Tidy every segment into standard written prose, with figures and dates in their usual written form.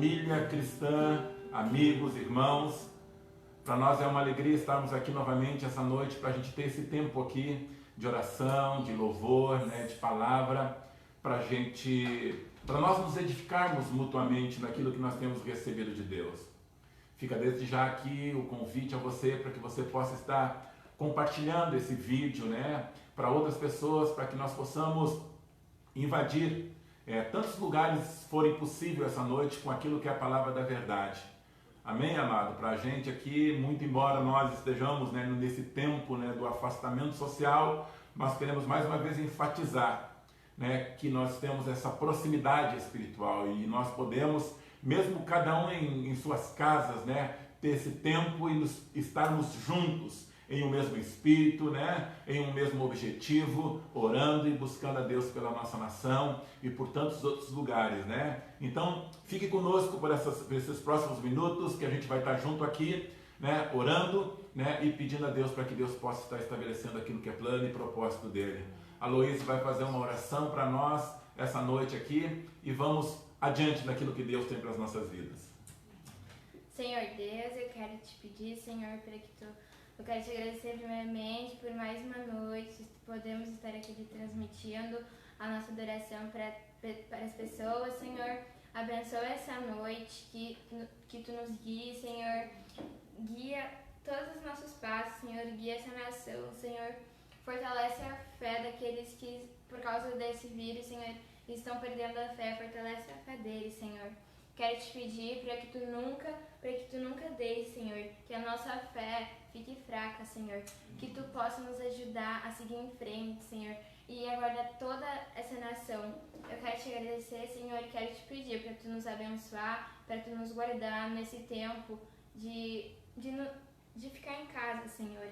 família cristã, amigos, irmãos. Para nós é uma alegria estarmos aqui novamente essa noite para a gente ter esse tempo aqui de oração, de louvor, né, de palavra, para nós nos edificarmos mutuamente naquilo que nós temos recebido de Deus. Fica desde já aqui o convite a você para que você possa estar compartilhando esse vídeo, né, para outras pessoas, para que nós possamos invadir tantos lugares forem possível essa noite com aquilo que é a palavra da verdade. Amém, amado? Para a gente aqui, muito embora nós estejamos, né, nesse tempo, né, do afastamento social, nós queremos mais uma vez enfatizar, né, que nós temos essa proximidade espiritual e nós podemos, mesmo cada um em suas casas, né, ter esse tempo e estarmos juntos em um mesmo espírito, né, em um mesmo objetivo, orando e buscando a Deus pela nossa nação e por tantos outros lugares, né? Então, fique conosco por esses próximos minutos que a gente vai estar junto aqui, né, orando, né, e pedindo a Deus para que Deus possa estar estabelecendo aquilo que é plano e propósito dele. A Luísa vai fazer uma oração para nós essa noite aqui e vamos adiante daquilo que Deus tem para as nossas vidas. Senhor Deus, eu quero te pedir, Senhor, eu quero te agradecer primeiramente por mais uma noite, podemos estar aqui transmitindo a nossa adoração para as pessoas, Senhor. Abençoa essa noite, que tu nos guie, Senhor. Guia todos os nossos passos, Senhor. Guia essa nação, Senhor. Fortalece a fé daqueles que, por causa desse vírus, Senhor, estão perdendo a fé. Fortalece a fé deles, Senhor. Quero te pedir para que tu nunca deixes, Senhor, que a nossa fé fique fraca, Senhor. Que tu possa nos ajudar a seguir em frente, Senhor, e aguardar toda essa nação. Eu quero te agradecer, Senhor, e quero te pedir para tu nos abençoar, para tu nos guardar nesse tempo de ficar em casa, Senhor.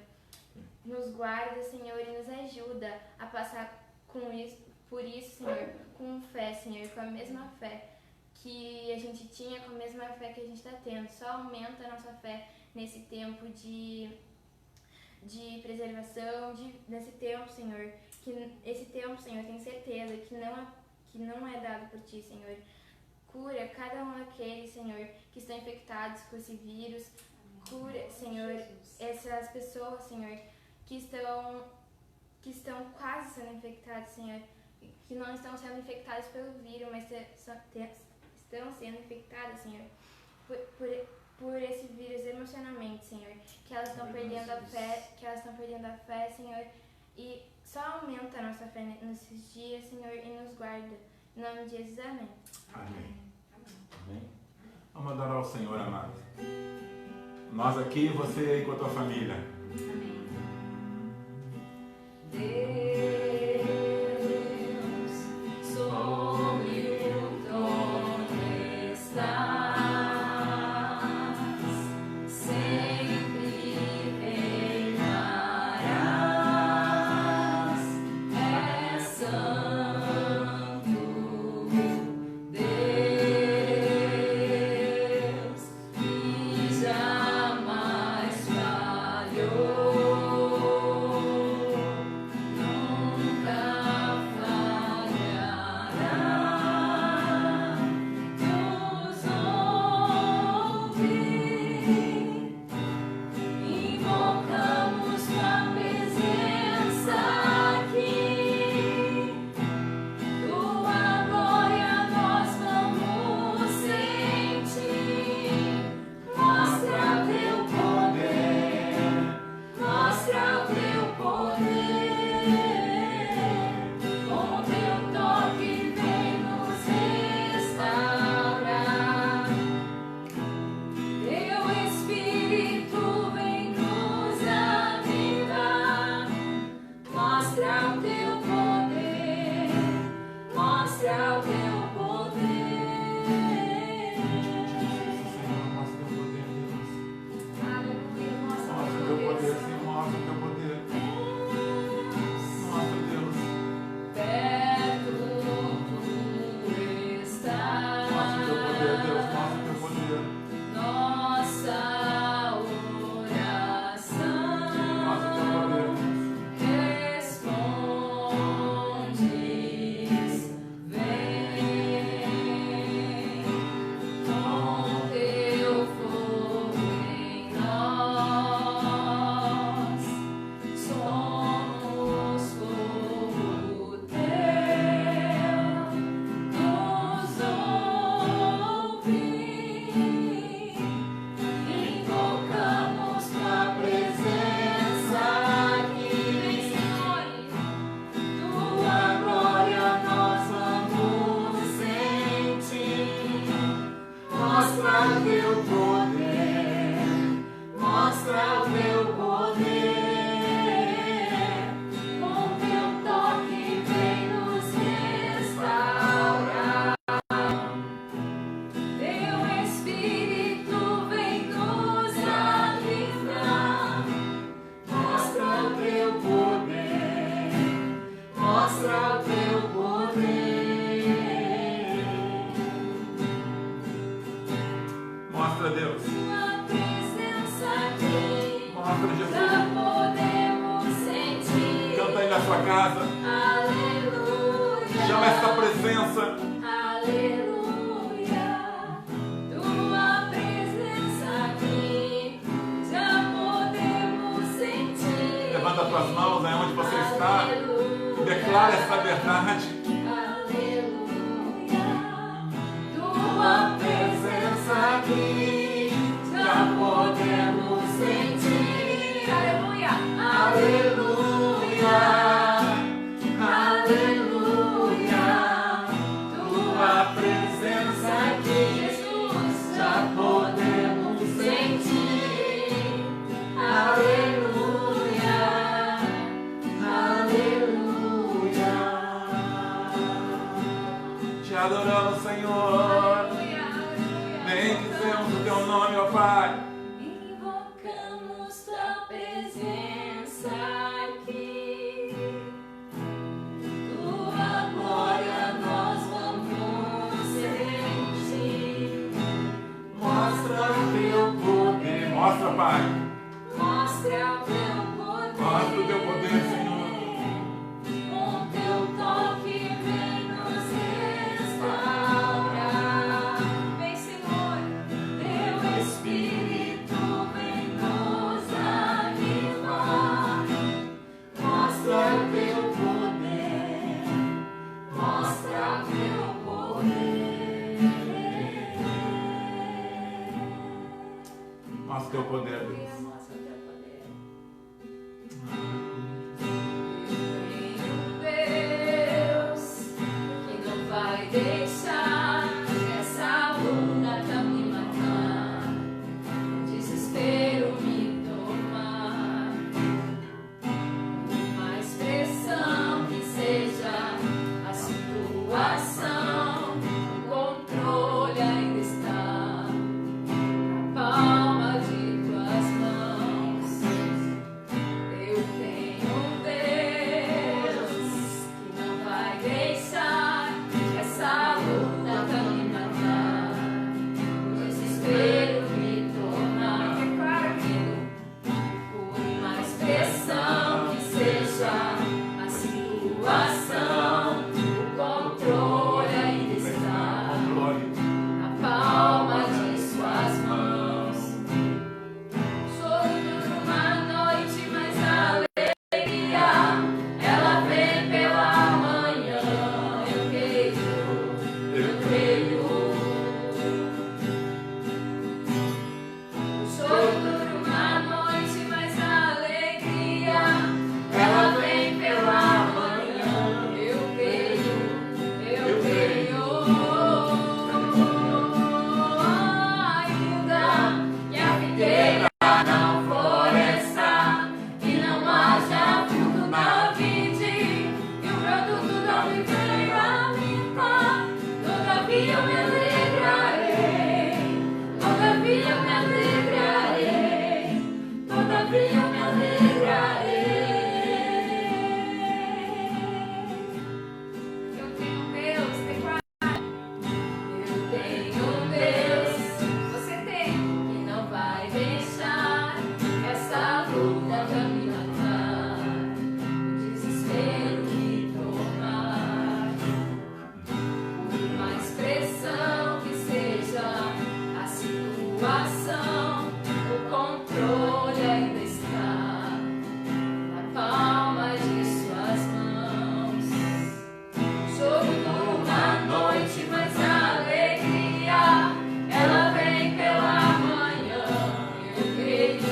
Nos guarda, Senhor, e nos ajuda a passar por isso, Senhor, com fé, Senhor, com a mesma fé que a gente tinha, com a mesma fé que a gente está tendo. Só aumenta a nossa fé nesse tempo de preservação, nesse tempo, Senhor, que esse tempo, Senhor, tenho certeza que não é dado por Ti, Senhor. Cura cada um daqueles, Senhor, que estão infectados com esse vírus. Cura, Senhor, essas pessoas, Senhor, que estão quase sendo infectadas, Senhor, que não estão sendo infectadas pelo vírus, mas estão sendo infectadas, Senhor, por esse vírus emocionalmente, Senhor, que elas estão perdendo a fé, Senhor, e só aumenta a nossa fé nesses dias, Senhor, e nos guarda. Em nome de Jesus, amém. Amém. Amém. Vamos adorar ao Senhor, amado. Nós aqui, você aí com a tua família. Amém. Deus, sobre o trono estás, sempre reinarás, és santo, Deus, que jamais falhou. Nossa oração responde. aí na sua casa. Aleluia. Chama essa presença. Aleluia. Tua presença aqui já podemos sentir. Levanta as tuas mãos aí onde você está. E declara essa verdade. Aleluia. Tua presença aqui já podemos sentir. Aleluia. Aleluia. Aleluia. Tua presença aqui, Jesus, já podemos sentir. Aleluia. Aleluia. Te adoramos, Senhor. Bendizemos o teu nome, ó Pai. Invocamos tua presença aqui. Tua glória nós vamos sentir. Mostra o teu poder. Mostra, Pai. Mostra o teu poder. Mostra o teu poder, Senhor. Com teu toque vem nos restaurar. Vem, Senhor. Teu Espírito vem nos animar. Mostra o teu poder. Mostra o teu poder. Mostra o teu poder, Deus. Mostra o teu poder. Deus que não vai deixar essa luta pra me matar, o desespero me tomar. Uma expressão que seja a situação, o controle ainda está na palma de tuas mãos. Eu tenho um Deus que não vai deixar essa luta pra me matar, o desespero me tomar. Por uma expressão que seja a situação, o controle ainda está Glória. na palma de suas mãos. Choro por uma noite, mas a alegria ela vem pela manhã. Eu creio. Choro por uma noite, mas a alegria ela vem pela manhã. Eu creio. Ainda que a figueira não floresça e não haja fruto na vide e o produto da videira limpa, todavia eu me alegrarei, todavia eu me alegrarei, todavia eu me alegrarei. Eu tenho Deus, eu tenho Deus, você tem, que não vai deixar essa luta pra me matar, o desespero me tomar. Uma expressão que seja a situação, o controle ainda está na palma de suas mãos. Choro por uma noite, mas a alegria ela vem pela manhã. Eu creio.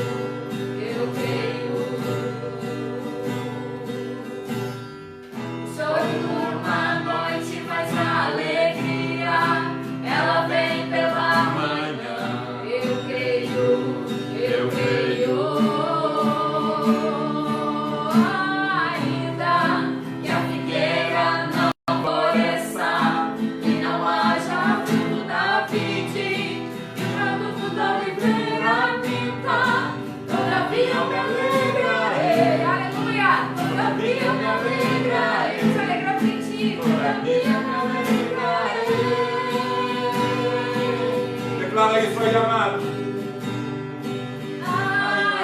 Choro por uma noite, mas a alegria ela vem pela manhã. Eu creio. Ainda que a figueira não floresça e não haja fruto na vide e o produto da videira minta, todavia eu me alegrarei. Aleluia! Todavia eu me alegrarei. Se alegra por ti. Todavia eu me alegrarei. Declara isso aí, amado.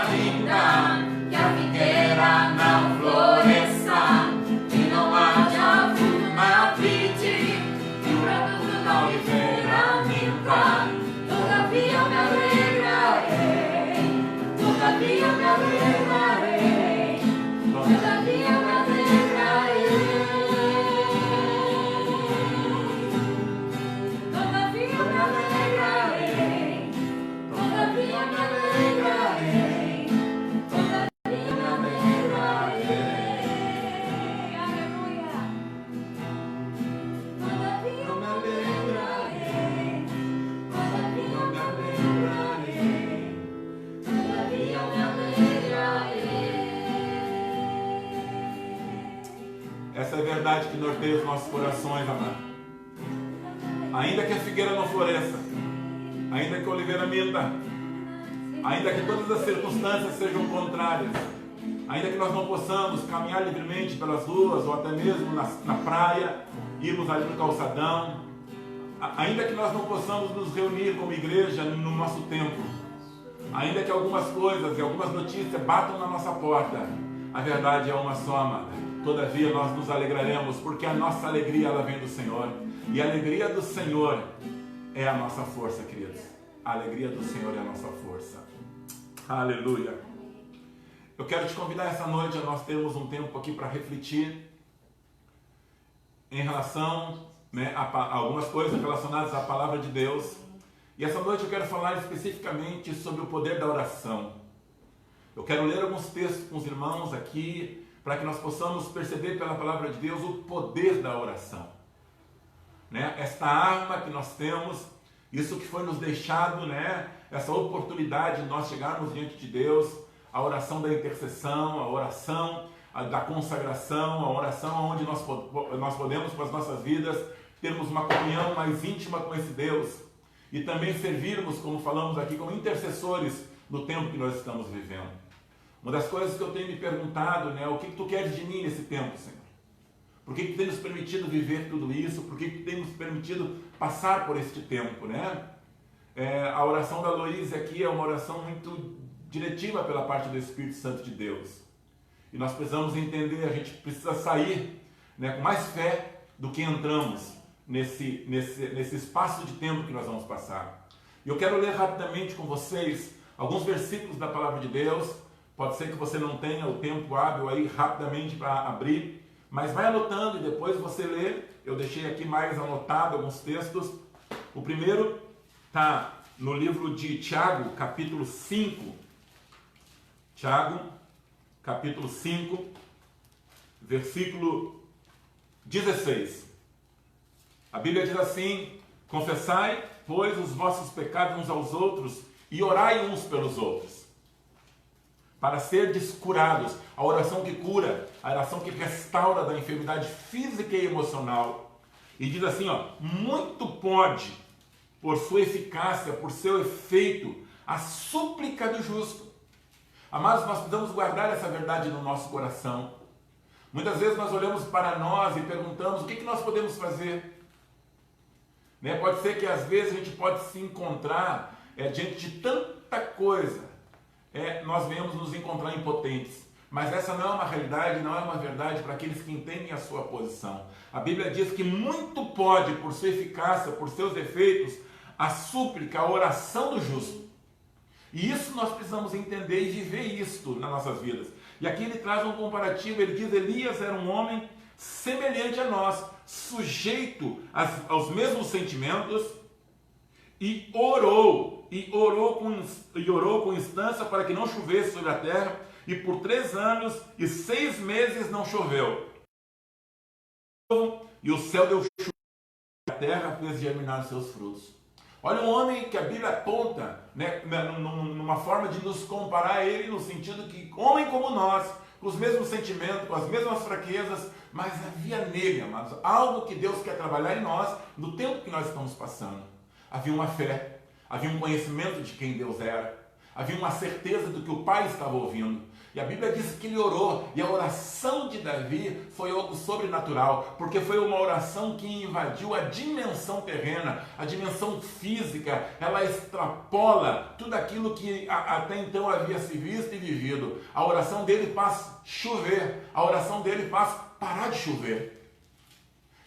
Ainda que a figueira não floresça Essa é a verdade que norteia os nossos corações, amado. Ainda que a figueira não floresça, ainda que a oliveira minta, ainda que todas as circunstâncias sejam contrárias, ainda que nós não possamos caminhar livremente pelas ruas ou até mesmo na praia, irmos ali no calçadão, ainda que nós não possamos nos reunir como igreja no nosso templo, ainda que algumas coisas e algumas notícias batam na nossa porta, a verdade é uma só, amada. Todavia nós nos alegraremos, porque a nossa alegria ela vem do Senhor, e a alegria do Senhor é a nossa força, queridos. A alegria do Senhor é a nossa força. Aleluia. Eu quero te convidar essa noite a nós termos um tempo aqui para refletir em relação, a algumas coisas relacionadas à palavra de Deus. E essa noite eu quero falar especificamente sobre o poder da oração. Eu quero ler alguns textos com os irmãos aqui, para que nós possamos perceber pela palavra de Deus o poder da oração. Esta arma que nós temos, isso que foi nos deixado, essa oportunidade de nós chegarmos diante de Deus, a oração da intercessão, a oração da consagração, a oração onde nós podemos com as nossas vidas termos uma comunhão mais íntima com esse Deus e também servirmos, como falamos aqui, como intercessores no tempo que nós estamos vivendo. Uma das coisas que eu tenho me perguntado, o que tu queres de mim nesse tempo, Senhor? Por que tu tem nos permitido viver tudo isso? Por que tu tem nos permitido passar por este tempo, A oração da Luísa aqui é uma oração muito diretiva pela parte do Espírito Santo de Deus. E nós precisamos entender, a gente precisa sair com mais fé do que entramos nesse espaço de tempo que nós vamos passar. E eu quero ler rapidamente com vocês alguns versículos da palavra de Deus. Pode ser que você não tenha o tempo hábil aí rapidamente para abrir, mas vai anotando e depois você lê. Eu deixei aqui mais anotado alguns textos. O primeiro está no livro de Tiago, capítulo 5. Tiago, capítulo 5, versículo 16. A Bíblia diz assim: confessai, pois, os vossos pecados uns aos outros e orai uns pelos outros, para serdes curados. A oração que cura, a oração que restaura da enfermidade física e emocional. E diz assim, muito pode, por sua eficácia, por seu efeito, a súplica do justo. Amados, nós precisamos guardar essa verdade no nosso coração. Muitas vezes nós olhamos para nós e perguntamos o que nós podemos fazer. Pode ser que às vezes a gente pode se encontrar diante de tanta coisa, nós venhamos nos encontrar impotentes. Mas essa não é uma realidade, não é uma verdade para aqueles que entendem a sua posição. A Bíblia diz que muito pode, por sua eficácia, por seus efeitos, a súplica, a oração do justo. E isso nós precisamos entender e viver isto nas nossas vidas. E aqui ele traz um comparativo, ele diz: Elias era um homem semelhante a nós, sujeito aos mesmos sentimentos, e orou com instância para que não chovesse sobre a terra, e por 3 anos e 6 meses não choveu. E o céu deu chuva, e a terra fez germinar os seus frutos. Olha um homem que a Bíblia aponta, numa forma de nos comparar a ele, no sentido que homem como nós, com os mesmos sentimentos, com as mesmas fraquezas, mas havia nele, amados, algo que Deus quer trabalhar em nós no tempo que nós estamos passando. Havia uma fé, havia um conhecimento de quem Deus era, havia uma certeza do que o Pai estava ouvindo. E a Bíblia diz que ele orou, e a oração de Davi foi algo sobrenatural, porque foi uma oração que invadiu a dimensão terrena, a dimensão física. Ela extrapola tudo aquilo que até então havia se visto e vivido. A oração dele faz chover, a oração dele faz parar de chover.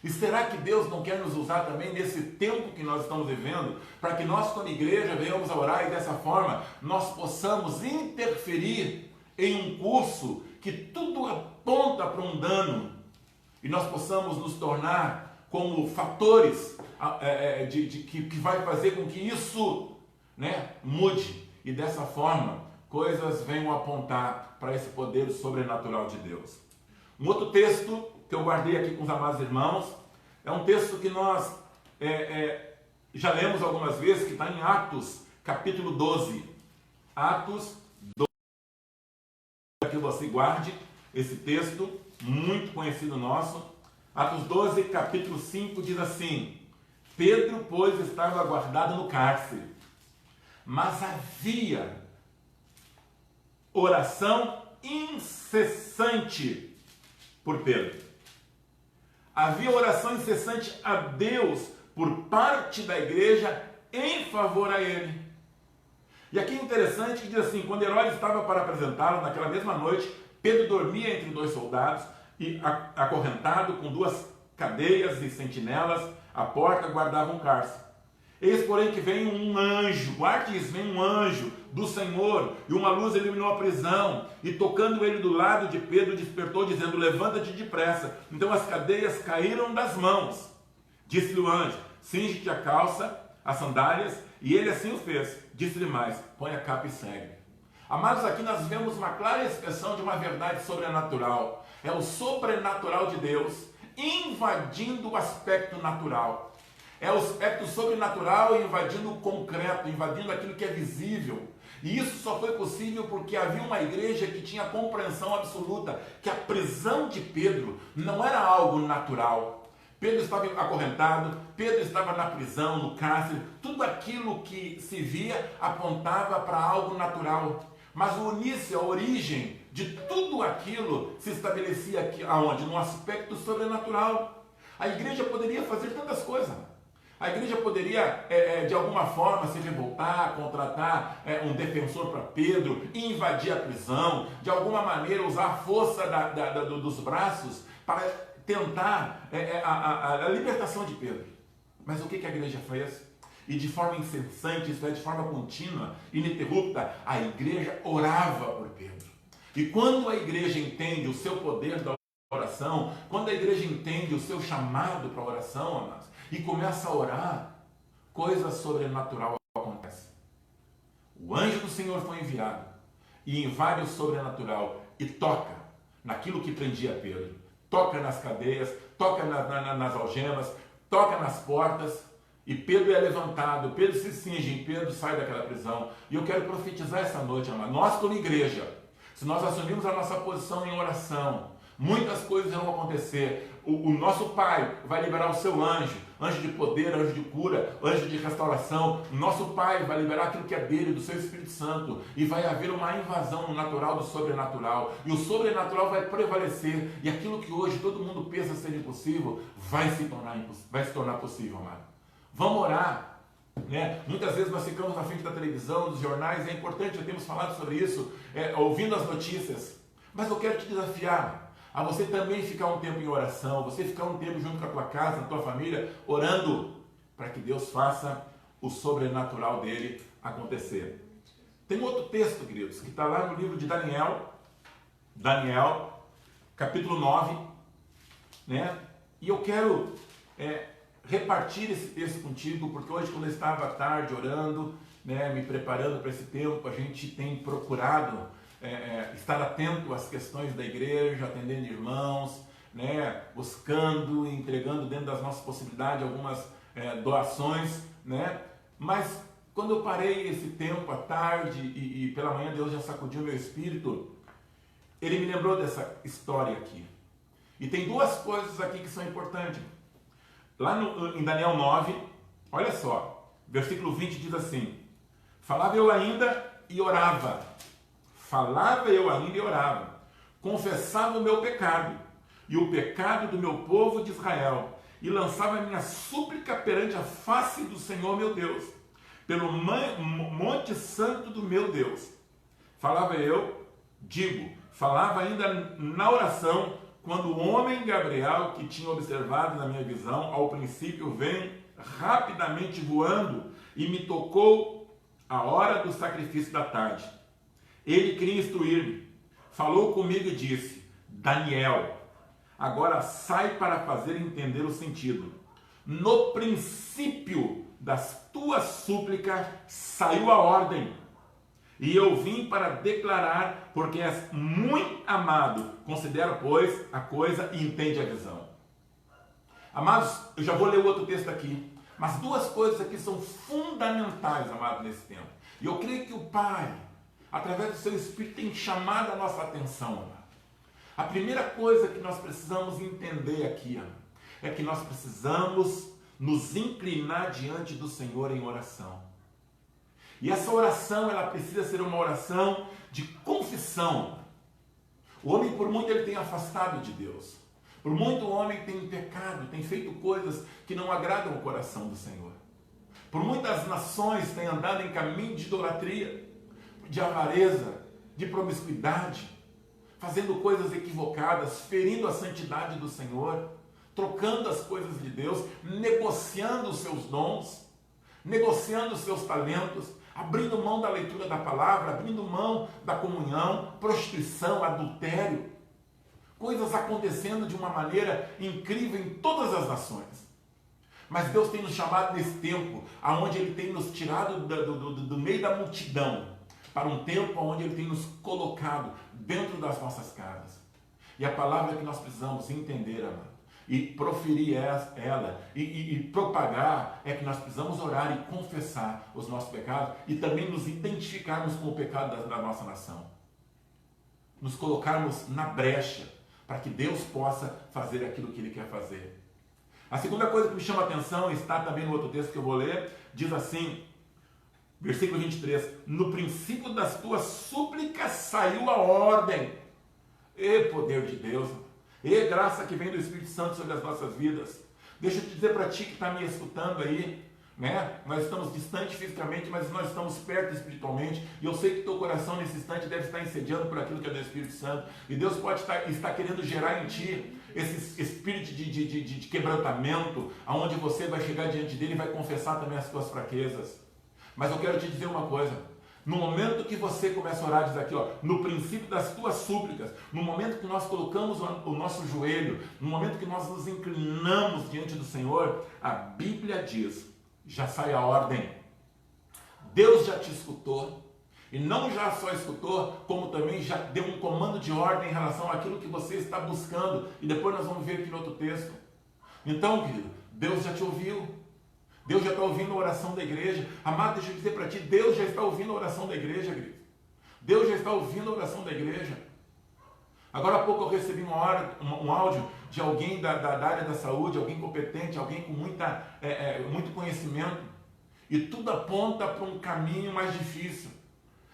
E será que Deus não quer nos usar também nesse tempo que nós estamos vivendo, para que nós como igreja venhamos a orar e dessa forma nós possamos interferir em um curso que tudo aponta para um dano, e nós possamos nos tornar como fatores que vai fazer com que isso mude, e dessa forma coisas venham apontar para esse poder sobrenatural de Deus. Um outro texto que eu guardei aqui com os amados irmãos é um texto que nós já lemos algumas vezes, que está em Atos capítulo 12. Atos 12. Que você guarde esse texto, muito conhecido nosso. Atos 12, capítulo 5, diz assim: Pedro, pois, estava guardado no cárcere, mas havia oração incessante por Pedro. Havia oração incessante a Deus por parte da igreja em favor a ele. E aqui é interessante que diz assim: quando Herodes estava para apresentá-lo, naquela mesma noite, Pedro dormia entre dois soldados e acorrentado com duas cadeias e sentinelas, a porta guardava um cárcere. Eis, porém, que vem um anjo, guarde isso, vem um anjo do Senhor, e uma luz iluminou a prisão, e tocando ele do lado de Pedro, despertou, dizendo: levanta-te depressa. Então as cadeias caíram das mãos. Disse-lhe o anjo: cinge-te a calça, as sandálias, e ele assim o fez. Disse-lhe mais: põe a capa e segue. Amados, aqui nós vemos uma clara expressão de uma verdade sobrenatural. É o sobrenatural de Deus invadindo o aspecto natural. É o aspecto sobrenatural invadindo o concreto, invadindo aquilo que é visível. E isso só foi possível porque havia uma igreja que tinha compreensão absoluta que a prisão de Pedro não era algo natural. Pedro estava acorrentado, Pedro estava na prisão, no cárcere, tudo aquilo que se via apontava para algo natural. Mas o início, a origem de tudo aquilo se estabelecia aqui, aonde? No aspecto sobrenatural. A igreja poderia fazer tantas coisas. A igreja poderia, de alguma forma, se revoltar, contratar um defensor para Pedro, invadir a prisão, de alguma maneira usar a força dos braços para tentar a libertação de Pedro. Mas o que a igreja fez? E de forma incessante, isso é, de forma contínua, ininterrupta, a igreja orava por Pedro. E quando a igreja entende o seu poder da oração, quando a igreja entende o seu chamado para a oração, amados, e começa a orar, coisa sobrenatural acontece. O anjo do Senhor foi enviado e invade o sobrenatural e toca naquilo que prendia Pedro. Toca nas cadeias, toca nas algemas, toca nas portas, e Pedro é levantado, Pedro se cinge, Pedro sai daquela prisão. E eu quero profetizar essa noite, amado, nós como igreja, se nós assumirmos a nossa posição em oração, muitas coisas vão acontecer. O nosso Pai vai liberar o seu anjo, anjo de poder, anjo de cura, anjo de restauração. O nosso Pai vai liberar aquilo que é dele, do seu Espírito Santo, e vai haver uma invasão no natural do sobrenatural, e o sobrenatural vai prevalecer, e aquilo que hoje todo mundo pensa ser impossível vai se tornar possível, amado. Vamos orar, né? Muitas vezes nós ficamos na frente da televisão, dos jornais, é importante, já temos falado sobre isso, ouvindo as notícias, mas eu quero te desafiar a você também ficar um tempo em oração, você ficar um tempo junto com a tua casa, na tua família, orando, para que Deus faça o sobrenatural dele acontecer. Tem outro texto, queridos, que está lá no livro de Daniel, capítulo 9, né? E eu quero repartir esse texto contigo, porque hoje, quando eu estava à tarde orando, né, me preparando para esse tempo, a gente tem procurado estar atento às questões da igreja, atendendo irmãos, né, buscando, entregando dentro das nossas possibilidades algumas doações, né? Mas quando eu parei esse tempo à tarde e pela manhã Deus já sacudiu meu espírito, Ele me lembrou dessa história aqui. E tem duas coisas aqui que são importantes. Lá em Daniel 9, olha só, versículo 20 diz assim: falava eu ainda e orava, confessava o meu pecado e o pecado do meu povo de Israel, e lançava a minha súplica perante a face do Senhor meu Deus, pelo monte santo do meu Deus. Falava ainda na oração, quando o homem Gabriel, que tinha observado na minha visão, ao princípio vem rapidamente voando e me tocou a hora do sacrifício da tarde. Ele queria instruir-me, falou comigo e disse: Daniel, agora sai para fazer entender o sentido. No princípio das tuas súplicas saiu a ordem, e eu vim para declarar, porque és muito amado. Considera, pois, a coisa e entende a visão. Amados, eu já vou ler o outro texto aqui, mas duas coisas aqui são fundamentais, amados, nesse tempo. E eu creio que o Pai, através do seu Espírito, tem chamado a nossa atenção, amado. A primeira coisa que nós precisamos entender aqui, é que nós precisamos nos inclinar diante do Senhor em oração. E essa oração, ela precisa ser uma oração de confissão. O homem, por muito, ele tem afastado de Deus. Por muito, o homem tem pecado, tem feito coisas que não agradam o coração do Senhor. Por muitas nações têm andado em caminho de idolatria, de avareza, de promiscuidade, fazendo coisas equivocadas, ferindo a santidade do Senhor, trocando as coisas de Deus, negociando os seus dons, negociando os seus talentos, abrindo mão da leitura da palavra, abrindo mão da comunhão, prostituição, adultério. Coisas acontecendo de uma maneira incrível em todas as nações. Mas Deus tem nos chamado nesse tempo, onde Ele tem nos tirado do meio da multidão, para um tempo onde Ele tem nos colocado dentro das nossas casas. E a palavra que nós precisamos entender, amado, e proferir ela, e propagar, é que nós precisamos orar e confessar os nossos pecados, e também nos identificarmos com o pecado da nossa nação. Nos colocarmos na brecha, para que Deus possa fazer aquilo que Ele quer fazer. A segunda coisa que me chama a atenção, está também no outro texto que eu vou ler, diz assim, versículo 23, no princípio das tuas súplicas saiu a ordem. E poder de Deus, e graça que vem do Espírito Santo sobre as nossas vidas. Deixa eu te dizer para ti que está me escutando aí, né? Nós estamos distantes fisicamente, mas nós estamos perto espiritualmente, e eu sei que teu coração nesse instante deve estar insediando por aquilo que é do Espírito Santo, e Deus pode estar querendo gerar em ti esse espírito de quebrantamento, aonde você vai chegar diante dele e vai confessar também as tuas fraquezas. Mas eu quero te dizer uma coisa, no momento que você começa a orar, diz aqui, no princípio das tuas súplicas, no momento que nós colocamos o nosso joelho, no momento que nós nos inclinamos diante do Senhor, a Bíblia diz, já sai a ordem. Deus já te escutou, e não já só escutou, como também já deu um comando de ordem em relação àquilo que você está buscando, e depois nós vamos ver aqui no outro texto. Então, querido, Deus já te ouviu. Deus já está ouvindo a oração da igreja. Amado, deixa eu dizer para ti, Deus já está ouvindo a oração da igreja, querido. Deus já está ouvindo a oração da igreja. Agora há pouco eu recebi um áudio de alguém da área da saúde, alguém competente, alguém com muito conhecimento, e tudo aponta para um caminho mais difícil.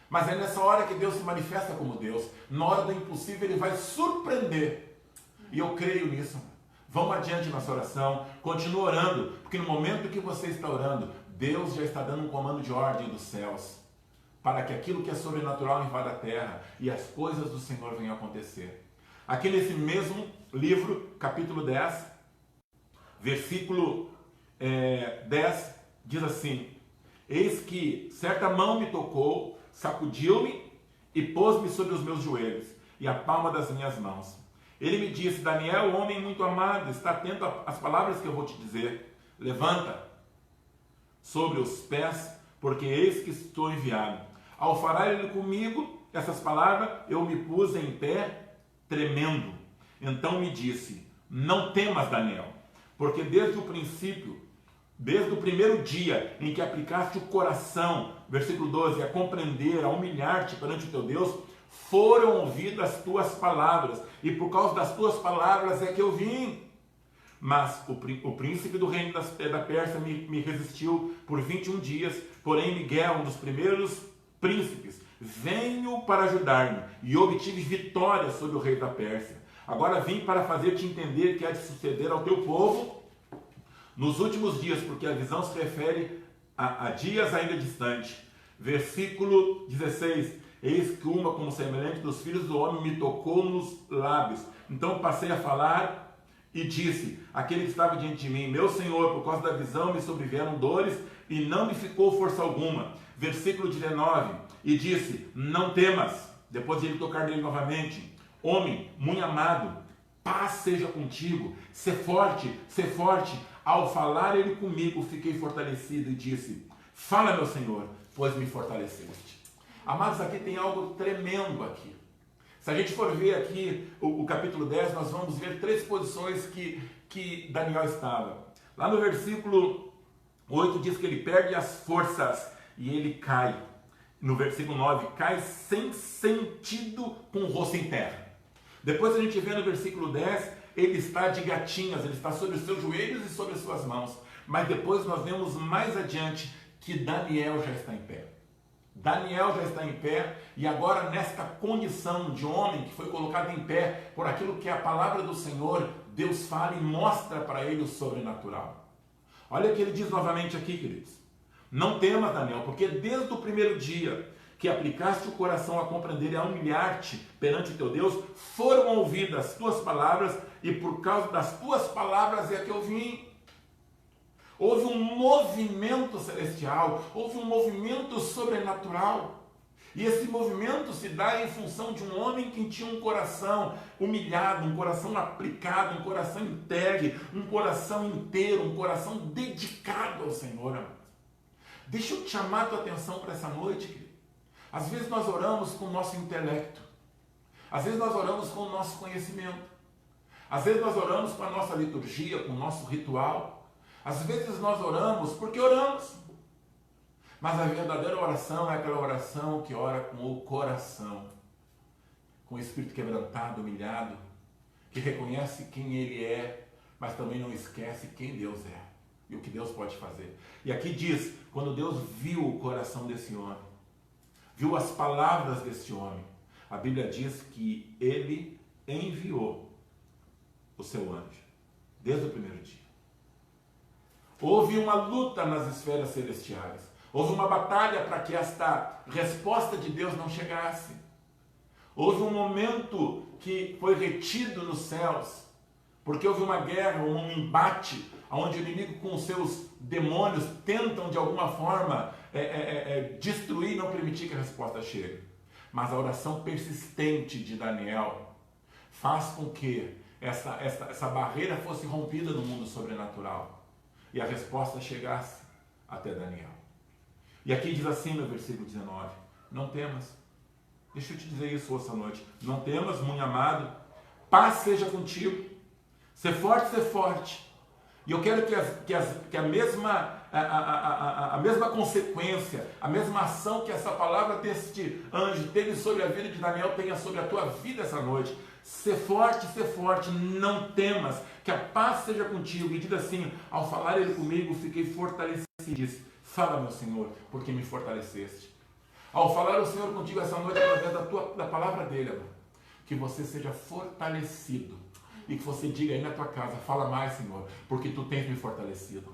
Mas é nessa hora que Deus se manifesta como Deus. Na hora do impossível, Ele vai surpreender. E eu creio nisso. Vamos adiante nessa oração, continua orando, porque no momento que você está orando, Deus já está dando um comando de ordem dos céus, para que aquilo que é sobrenatural invada a terra e as coisas do Senhor venham a acontecer. Aqui nesse mesmo livro, capítulo 10, versículo 10, diz assim, eis que certa mão me tocou, sacudiu-me e pôs-me sobre os meus joelhos e a palma das minhas mãos. Ele me disse, Daniel, homem muito amado, está atento às palavras que eu vou te dizer. Levanta sobre os pés, porque eis que estou enviado. Ao falar ele comigo essas palavras, eu me pus em pé, tremendo. Então me disse, não temas, Daniel, porque desde o princípio, desde o primeiro dia em que aplicaste o coração, versículo 12, a compreender, a humilhar-te perante o teu Deus, foram ouvidas as tuas palavras, e por causa das tuas palavras é que eu vim. Mas o príncipe do reino da Pérsia me resistiu por 21 dias, porém Miguel, um dos primeiros príncipes, veio para ajudar-me, e obtive vitória sobre o rei da Pérsia. Agora vim para fazer-te entender que há de suceder ao teu povo nos últimos dias, porque a visão se refere a dias ainda distantes. Versículo 16, eis que uma como semelhante dos filhos do homem me tocou nos lábios. Então passei a falar e disse, aquele que estava diante de mim, meu Senhor, por causa da visão me sobrevieram dores e não me ficou força alguma. Versículo 19, e disse, não temas, depois de ele tocar nele novamente, homem muito amado, paz seja contigo, ser forte. Ao falar ele comigo, fiquei fortalecido e disse, fala meu Senhor, pois me fortaleceste. Amados, aqui tem algo tremendo aqui. Se a gente for ver aqui o capítulo 10, nós vamos ver 3 posições que Daniel estava. Lá no versículo 8 diz que ele perde as forças e ele cai. No versículo 9, cai sem sentido com o rosto em terra. Depois a gente vê no versículo 10, ele está de gatinhas, ele está sobre os seus joelhos e sobre as suas mãos. Mas depois nós vemos mais adiante que Daniel já está em pé. Daniel já está em pé e agora nesta condição de homem que foi colocado em pé por aquilo que é a palavra do Senhor, Deus fala e mostra para ele o sobrenatural. Olha o que ele diz novamente aqui, queridos. Não temas, Daniel, porque desde o primeiro dia que aplicaste o coração a compreender e a humilhar-te perante o teu Deus, foram ouvidas as tuas palavras e por causa das tuas palavras é que eu vim. Houve um movimento celestial, houve um movimento sobrenatural. E esse movimento se dá em função de um homem que tinha um coração humilhado, um coração aplicado, um coração entregue, um coração inteiro, um coração dedicado ao Senhor. Deixa eu te chamar a tua atenção para essa noite, querido. Às vezes nós oramos com o nosso intelecto, às vezes nós oramos com o nosso conhecimento, às vezes nós oramos com a nossa liturgia, com o nosso ritual. Às vezes nós oramos porque oramos, mas a verdadeira oração é aquela oração que ora com o coração, com o espírito quebrantado, humilhado, que reconhece quem Ele é, mas também não esquece quem Deus é e o que Deus pode fazer. E aqui diz, quando Deus viu o coração desse homem, viu as palavras desse homem, a Bíblia diz que Ele enviou o seu anjo, desde o primeiro dia. Houve uma luta nas esferas celestiais. Houve uma batalha para que esta resposta de Deus não chegasse. Houve um momento que foi retido nos céus, porque houve uma guerra, um embate, onde o inimigo com os seus demônios tentam de alguma forma destruir e não permitir que a resposta chegue. Mas a oração persistente de Daniel faz com que essa barreira fosse rompida no mundo sobrenatural. E a resposta chegasse até Daniel. E aqui diz assim no versículo 19, não temas. Deixa eu te dizer isso essa noite. Não temas, muito amado, paz seja contigo. Ser forte. E eu quero que a mesma consequência, a mesma ação que essa palavra deste anjo teve sobre a vida de Daniel tenha sobre a tua vida essa noite. Ser forte, não temas, que a paz seja contigo. E diz assim, ao falar ele comigo, fiquei fortalecido. E disse, fala, meu Senhor, porque me fortaleceste. Ao falar o Senhor contigo essa noite, através da palavra dele, amor, que você seja fortalecido. E que você diga aí na tua casa, fala mais, Senhor, porque tu tens me fortalecido.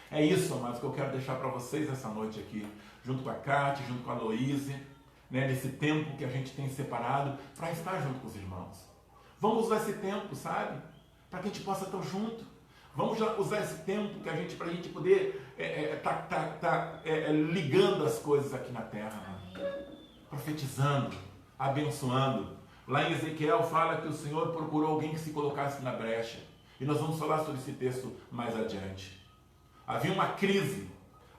É isso, amados, que eu quero deixar para vocês essa noite aqui, junto com a Cátia, junto com a Loíse, né, nesse tempo que a gente tem separado para estar junto com os irmãos. Vamos usar esse tempo, sabe? Para que a gente possa estar junto. Vamos usar esse tempo para a gente poder ligando as coisas aqui na terra, profetizando, abençoando. Lá em Ezequiel fala que o Senhor procurou alguém que se colocasse na brecha. E nós vamos falar sobre esse texto mais adiante. Havia uma crise,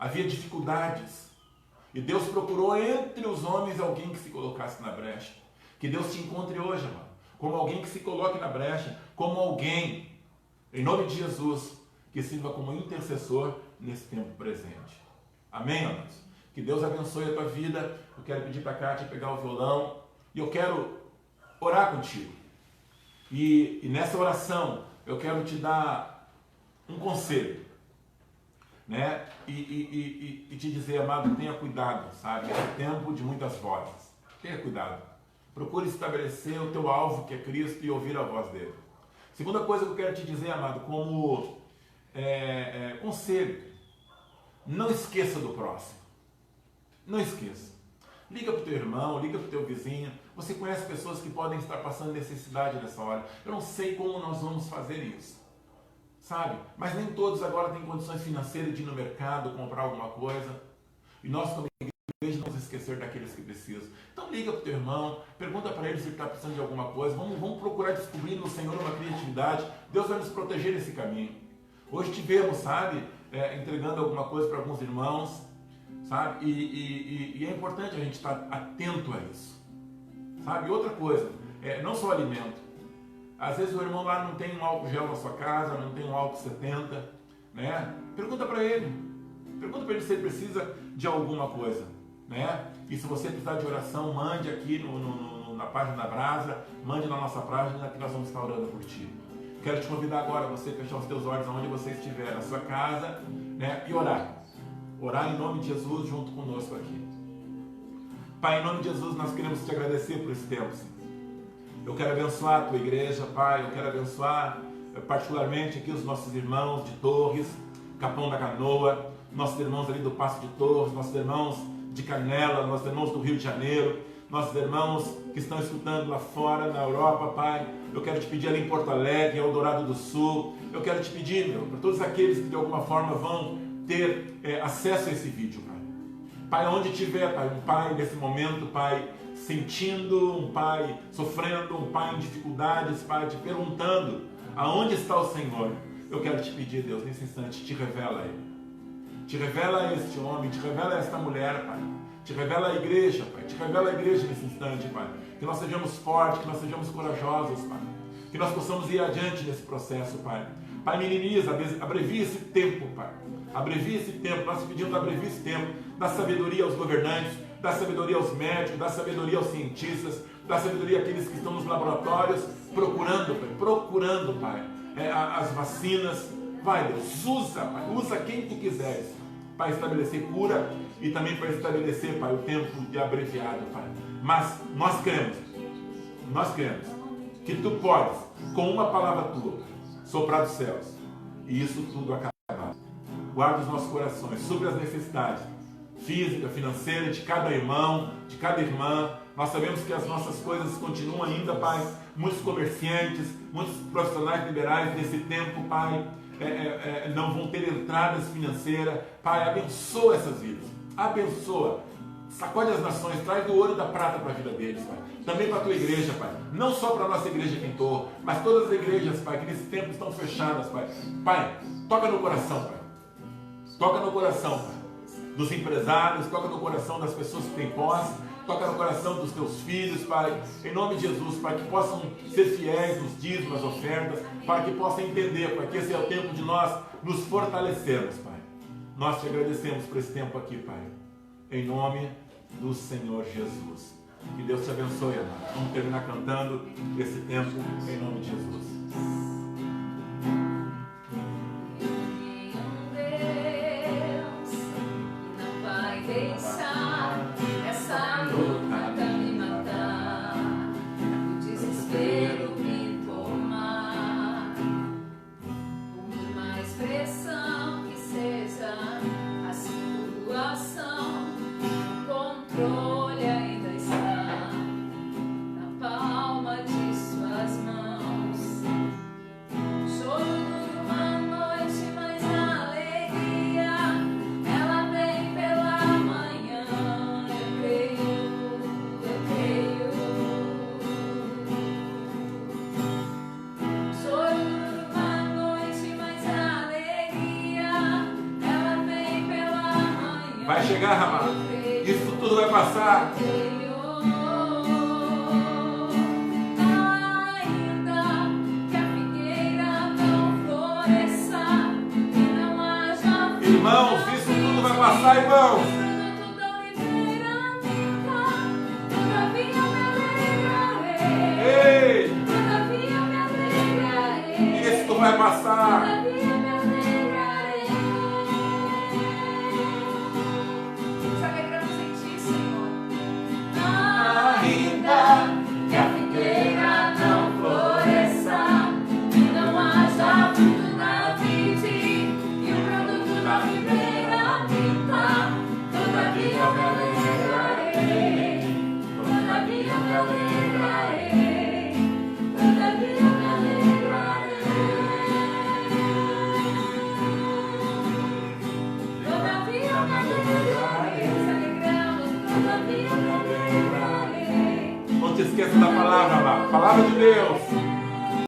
havia dificuldades. E Deus procurou entre os homens alguém que se colocasse na brecha. Que Deus te encontre hoje, amado, como alguém que se coloque na brecha, como alguém, em nome de Jesus, que sirva como intercessor nesse tempo presente. Amém, amados? Que Deus abençoe a tua vida. Eu quero pedir para a Cátia pegar o violão e eu quero orar contigo. E nessa oração eu quero te dar um conselho, né? E te dizer, amado, tenha cuidado, sabe? É tempo de muitas vozes. Tenha cuidado. Procure estabelecer o teu alvo, que é Cristo, e ouvir a voz dele. Segunda coisa que eu quero te dizer, amado, como conselho, não esqueça do próximo. Não esqueça. Liga para o teu irmão, liga para o teu vizinho. Você conhece pessoas que podem estar passando necessidade nessa hora. Eu não sei como nós vamos fazer isso, sabe? Mas nem todos agora têm condições financeiras de ir no mercado, comprar alguma coisa. E nós, como igreja, não vamos esquecer daqueles que precisam. Então liga para o teu irmão, pergunta para ele se ele está precisando de alguma coisa. Vamos procurar descobrir no Senhor uma criatividade. Deus vai nos proteger nesse caminho. Hoje tivemos, sabe, entregando alguma coisa para alguns irmãos, sabe? E é importante a gente estar atento a isso, sabe? E outra coisa, não só alimento. Às vezes o irmão lá não tem um álcool gel na sua casa, não tem um álcool 70, né? Pergunta para ele se ele precisa de alguma coisa, né? E se você precisar de oração, mande aqui no na página da Brasa, mande na nossa página que nós vamos estar orando por ti. Quero te convidar agora, você fechar os teus olhos aonde você estiver, na sua casa, né, e orar. Orar em nome de Jesus junto conosco aqui. Pai, em nome de Jesus, nós queremos te agradecer por esse tempo, Senhor. Eu quero abençoar a tua igreja, Pai. Eu quero abençoar particularmente aqui os nossos irmãos de Torres, Capão da Canoa, nossos irmãos ali do Passo de Torres, nossos irmãos de Canela, nossos irmãos do Rio de Janeiro, nossos irmãos que estão escutando lá fora, na Europa, Pai. Eu quero te pedir ali em Porto Alegre, em Eldorado do Sul. Eu quero te pedir, meu, para todos aqueles que de alguma forma vão ter acesso a esse vídeo, Pai. Pai, onde tiver, Pai, um pai nesse momento, Pai, sentindo, um pai sofrendo, um pai em dificuldades, Pai, te perguntando aonde está o Senhor. Eu quero te pedir, Deus, nesse instante, te revela a Ele. Te revela a este homem, te revela a esta mulher, Pai. Te revela a igreja, Pai. Te revela a igreja nesse instante, Pai. Que nós sejamos fortes, que nós sejamos corajosos, Pai. Que nós possamos ir adiante nesse processo, Pai. Pai, minimiza, abrevia esse tempo, Pai. Abrevia esse tempo. Nós pedimos, abrevia esse tempo. Dá sabedoria aos governantes, dá sabedoria aos médicos, dá sabedoria aos cientistas, dá sabedoria àqueles que estão nos laboratórios procurando, Pai, as vacinas. Vai, Deus, usa, Pai, usa quem tu quiseres para estabelecer cura e também para estabelecer, Pai, o tempo de abreviado, Pai. Mas nós cremos que tu podes, com uma palavra tua, soprar dos céus e isso tudo acabar. Guarda os nossos corações, supre as necessidades física, financeira de cada irmão, de cada irmã. Nós sabemos que as nossas coisas continuam ainda, Pai. Muitos comerciantes, muitos profissionais liberais nesse tempo, Pai, não vão ter entradas financeiras. Pai, abençoa essas vidas. Abençoa. Sacode as nações, traz do ouro e da prata para a vida deles, Pai. Também para a tua igreja, Pai. Não só para a nossa igreja aqui em Torres, mas todas as igrejas, Pai, que nesse tempo estão fechadas, Pai. Pai, toca no coração, Pai. Toca no coração, Pai, dos empresários, toca no coração das pessoas que têm posse, toca no coração dos teus filhos, Pai, em nome de Jesus, Pai, que possam ser fiéis nos dízimos, nas ofertas, para que possam entender, Pai, que esse é o tempo de nós nos fortalecermos, Pai. Nós te agradecemos por esse tempo aqui, Pai, em nome do Senhor Jesus. Que Deus te abençoe, amado. Vamos terminar cantando esse tempo em nome de Jesus. Vai chegar, amado. Isso tudo vai passar. Irmãos, isso tudo vai passar, irmãos. Ei! Isso vai passar. Que a figueira não floresça, que não haja fruto na vide, e o produto da videira minta. Todavia eu me alegrarei, todavia eu me alegrarei, todavia eu me alegrarei, todavia eu me alegrarei. Se alegramos, todavia eu me alegrarei. Não te esqueça da palavra, amado. Palavra de Deus.